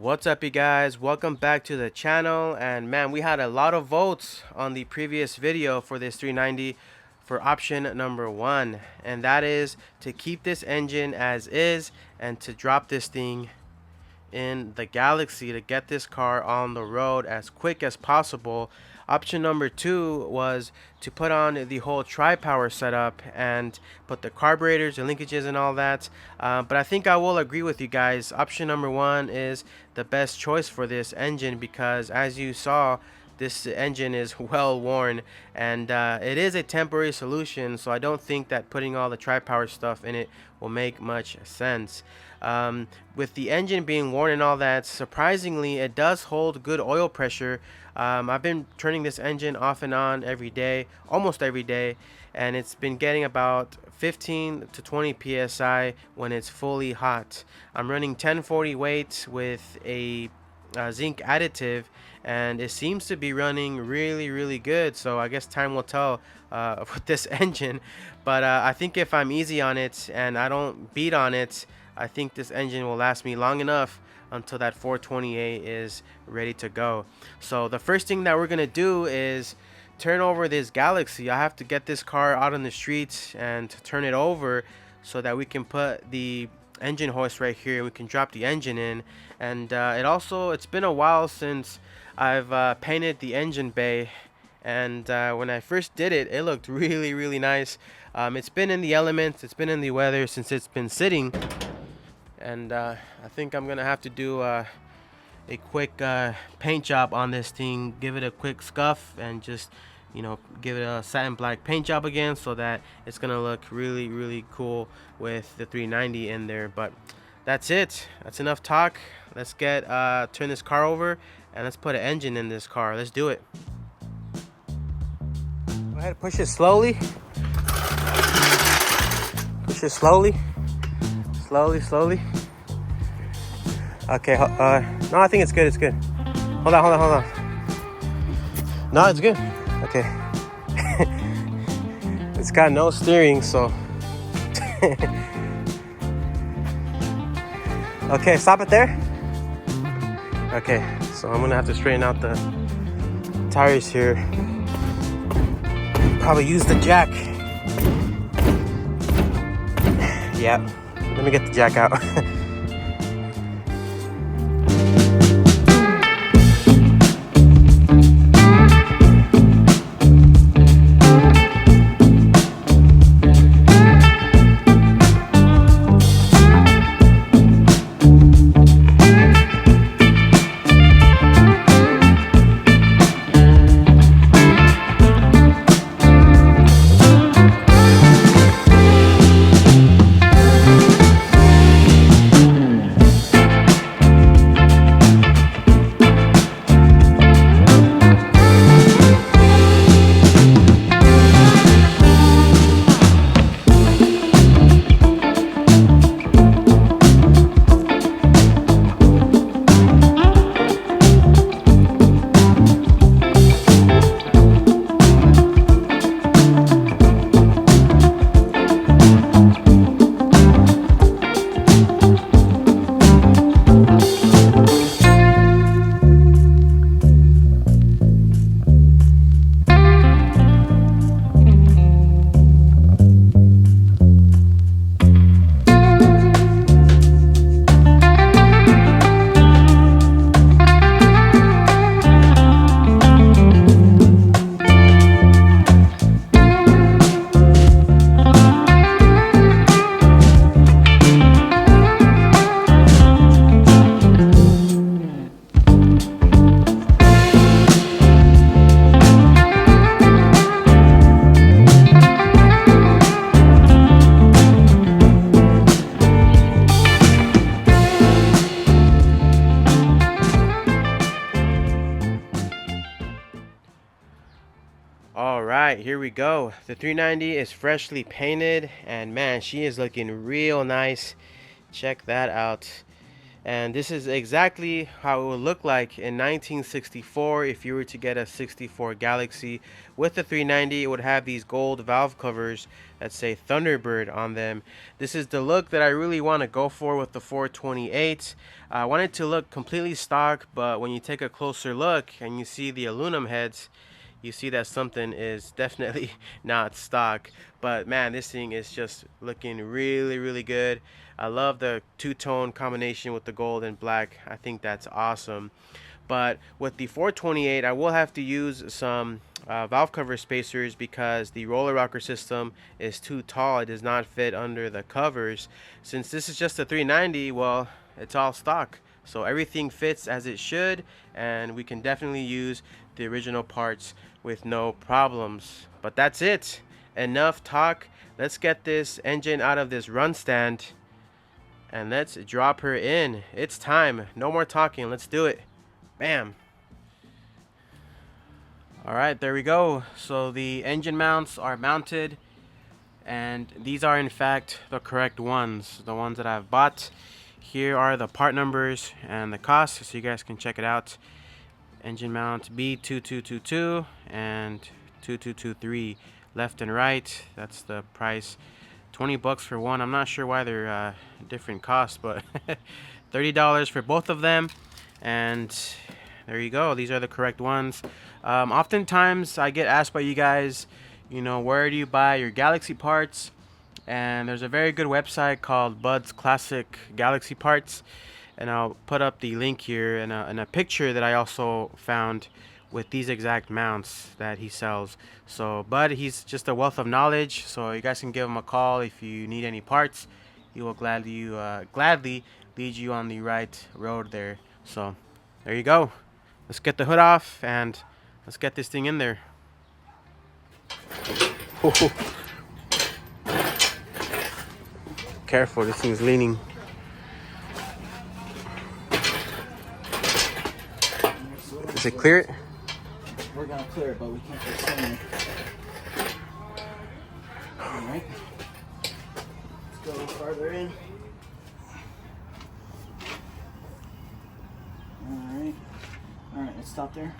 What's up, you guys? Welcome back to the channel. And man, we had a lot of votes on the previous video for this 390 for option number 1, and that is to keep this engine as is and to drop this thing in the Galaxie to get this car on the road as quick as possible. Option number 2 was to put on the whole tri-power setup and put the carburetors and linkages and all that. But I think I will agree with you guys. Option number 1 is the best choice for this engine because, as you saw, this engine is well worn, and it is a temporary solution, so I don't think that putting all the tri-power stuff in it will make much sense. With the engine being worn and all that, surprisingly it does hold good oil pressure. I've been turning this engine off and on every day, almost every day, and it's been getting about 15 to 20 psi when it's fully hot. I'm running 1040 weights with a zinc additive, and it seems to be running really good, so I guess time will tell with this engine. But I think if I'm easy on it and I don't beat on it, I think this engine will last me long enough until that 428 is ready to go. So the first thing that we're gonna do is turn over this Galaxie. I have to get this car out on the streets and turn it over so that we can put the engine hoist right here. We can drop the engine in, and it's been a while since I've painted the engine bay, and when I first did it, it looked really nice. It's been in the elements, it's been in the weather since it's been sitting, and I think I'm gonna have to do a quick paint job on this thing, give it a quick scuff, and just give it a satin black paint job again so that it's gonna look really cool with the 390 in there. But that's it, that's enough talk. Let's get turn this car over and let's put an engine in this car. Let's do it. Go ahead, push it slowly, push it slowly. Okay, no, I think it's good. Hold on. No, it's good. Okay. It's got no steering, so. Okay, stop it there. Okay, so I'm gonna have to straighten out the tires here. Probably use the jack. Yeah, let me get the jack out. Alright, here we go. The 390 is freshly painted, and man, she is looking real nice. Check that out. And this is exactly how it would look like in 1964 if you were to get a 64 Galaxie. With the 390, it would have these gold valve covers that say Thunderbird on them. This is the look that I really want to go for with the 428. I want it to look completely stock, but when you take a closer look and you see the aluminum heads, you see that something is definitely not stock. But man, this thing is just looking really good. I love the two-tone combination with the gold and black. I think that's awesome. But with the 428, I will have to use some valve cover spacers because the roller rocker system is too tall. It does not fit under the covers. Since this is just a 390, well, it's all stock. So everything fits as it should, and we can definitely use the original parts with no problems. But that's it. Enough talk. Let's get this engine out of this run stand and let's drop her in. It's time. No more talking. Let's do it. Bam. Alright, there we go. So the engine mounts are mounted, and these are in fact the correct ones, the ones that I've bought. Here are the part numbers and the cost, so you guys can check it out. Engine mount B2222 and 2223, left and right. That's the price. 20 bucks for one. I'm not sure why they're different costs, but $30 for both of them. And there you go. These are the correct ones. Oftentimes I get asked by you guys, you know, where do you buy your Galaxie parts? And there's a very good website called Bud's Classic Galaxie Parts, and I'll put up the link here and a picture that I also found with these exact mounts that he sells. So Bud, he's just a wealth of knowledge, so you guys can give him a call if you need any parts. He will gladly lead you on the right road there. So there you go. Let's get the hood off and let's get this thing in there. Careful, this thing's leaning. Does it clear it? We're gonna clear it, but we can't get swimming. Alright. Let's go farther in. Alright. Alright, let's stop there.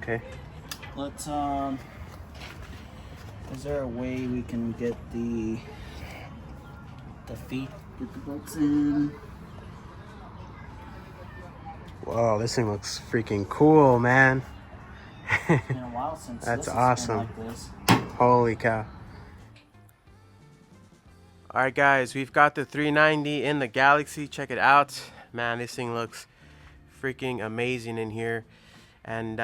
Okay. Let's is there a way we can get the feet, get the bolts in? Wow, this thing looks freaking cool, man. It's been a while since That's this awesome. has been like this. Holy cow. Alright guys, we've got the 390 in the Galaxie. Check it out. Man, this thing looks freaking amazing in here. And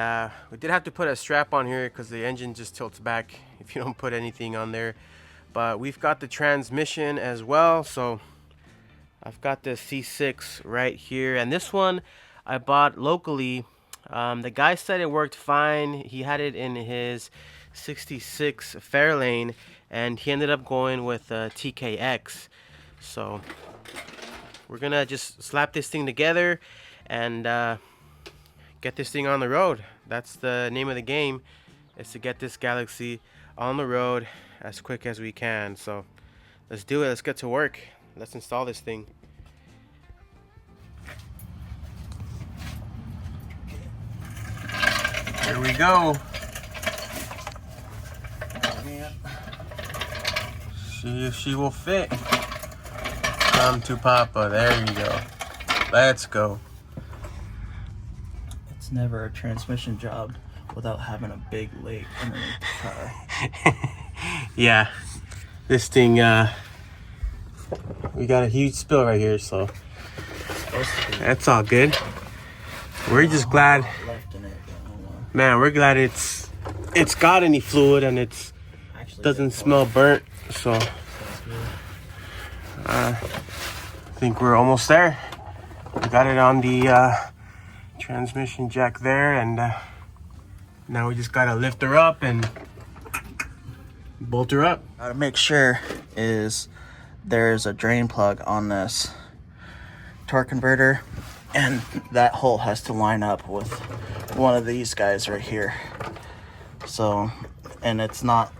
we did have to put a strap on here because the engine just tilts back if you don't put anything on there. But we've got the transmission as well. So I've got the C6 right here. And this one I bought locally. The guy said it worked fine. He had it in his 66 Fairlane, and he ended up going with a TKX. So we're gonna just slap this thing together and get this thing on the road. That's the name of the game, is to get this Galaxie on the road as quick as we can. So let's do it. Let's get to work. Let's install this thing. Here we go. See if she will fit. Come to Papa. There you go. Let's go. It's never a transmission job without having a big lake underneath the car. Yeah. This thing, we got a huge spill right here, so that's all good. We're just glad. Man, we're glad it's got any fluid and it's doesn't smell burnt. So I think we're almost there. We got it on the transmission jack there, and now we just gotta lift her up and bolt her up. Gotta make sure is there's a drain plug on this torque converter, and that hole has to line up with one of these guys right here. So, and it's not,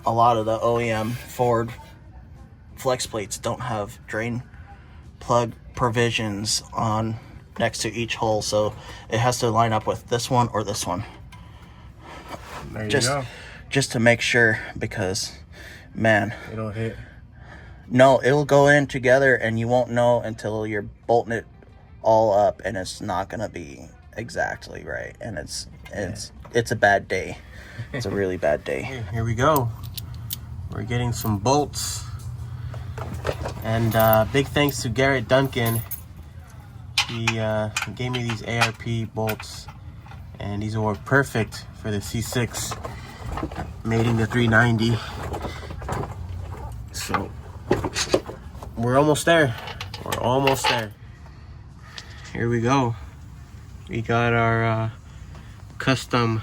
a lot of the OEM Ford flex plates don't have drain plug provisions on next to each hole, so it has to line up with this one or this one. There you go. Just to make sure, because man, It'll hit. No, it'll go in together and you won't know until you're bolting it all up, and it's not gonna be exactly right, and it's a bad day. It's a really bad day. Here we go. We're getting some bolts, and big thanks to Garrett Duncan. He gave me these ARP bolts, and these were perfect for the C6 mating the 390. So we're almost there. We're almost there. Here we go. We got our custom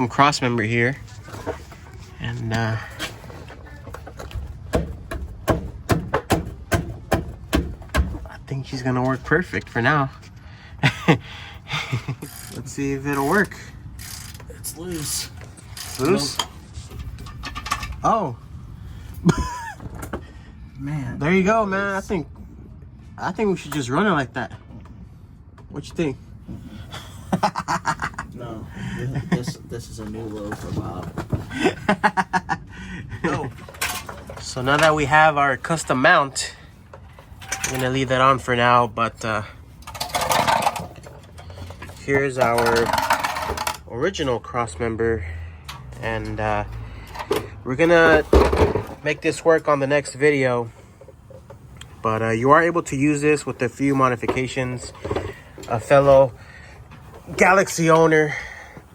cross member here, and I think she's gonna work perfect for now. Let's see if it'll work. It's loose. Loose? Oh. Man. There you go, man. I think we should just run it like that. What you think? No. This is a new low for Bob. No. So now that we have our custom mount, I'm gonna leave that on for now, but here's our original cross member, and we're gonna make this work on the next video. But you are able to use this with a few modifications. A fellow Galaxie owner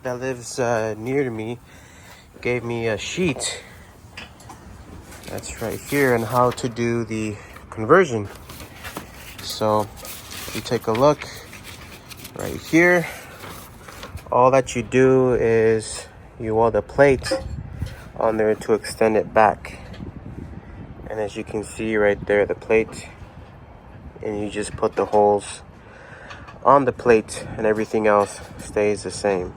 that lives near to me gave me a sheet that's right here on how to do the conversion. So if you take a look right here, all that you do is you weld a plate on there to extend it back, and as you can see right there, the plate, and you just put the holes on the plate and everything else stays the same.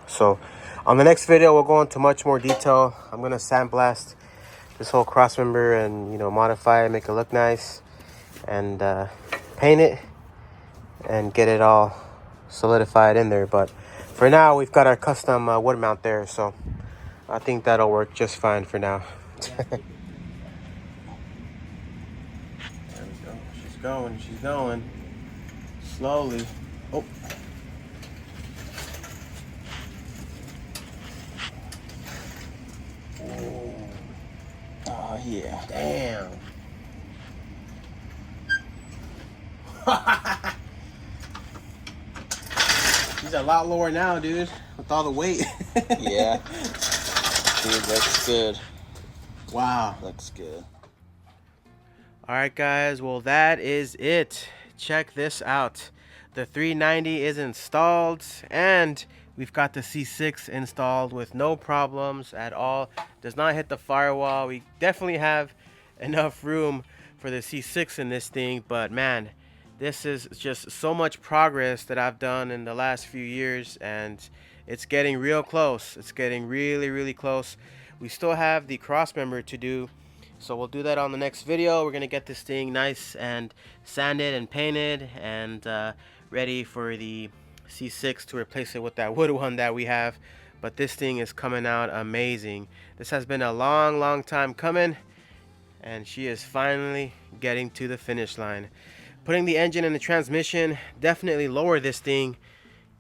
So on the next video, we'll go into much more detail. I'm gonna sandblast this whole cross member and, you know, modify it, make it look nice, and paint it and get it all solidified in there. But for now, we've got our custom wood mount there, so I think that'll work just fine for now. There we go. She's going slowly. Oh. Oh yeah. Damn. She's a lot lower now, dude, with all the weight. Yeah. Dude, looks good. Wow. Looks good. All right, guys. Well, that is it. Check this out. The 390 is installed, and we've got the C6 installed with no problems at all. Does not hit the firewall. We definitely have enough room for the C6 in this thing, but man, this is just so much progress that I've done in the last few years, and it's getting real close. It's getting really, really close. We still have the cross member to do, so we'll do that on the next video. We're gonna get this thing nice and sanded and painted and ready for the C6 to replace it with that wood one that we have. But this thing is coming out amazing. This has been a long time coming, and she is finally getting to the finish line. Putting the engine and the transmission definitely lower this thing.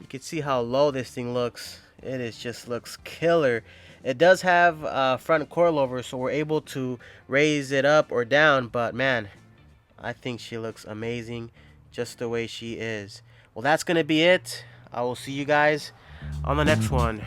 You can see how low this thing looks. It is just looks killer. It does have front coilover, so we're able to raise it up or down, but man, I think she looks amazing just the way she is. Well, that's gonna be it. I will see you guys on the next one.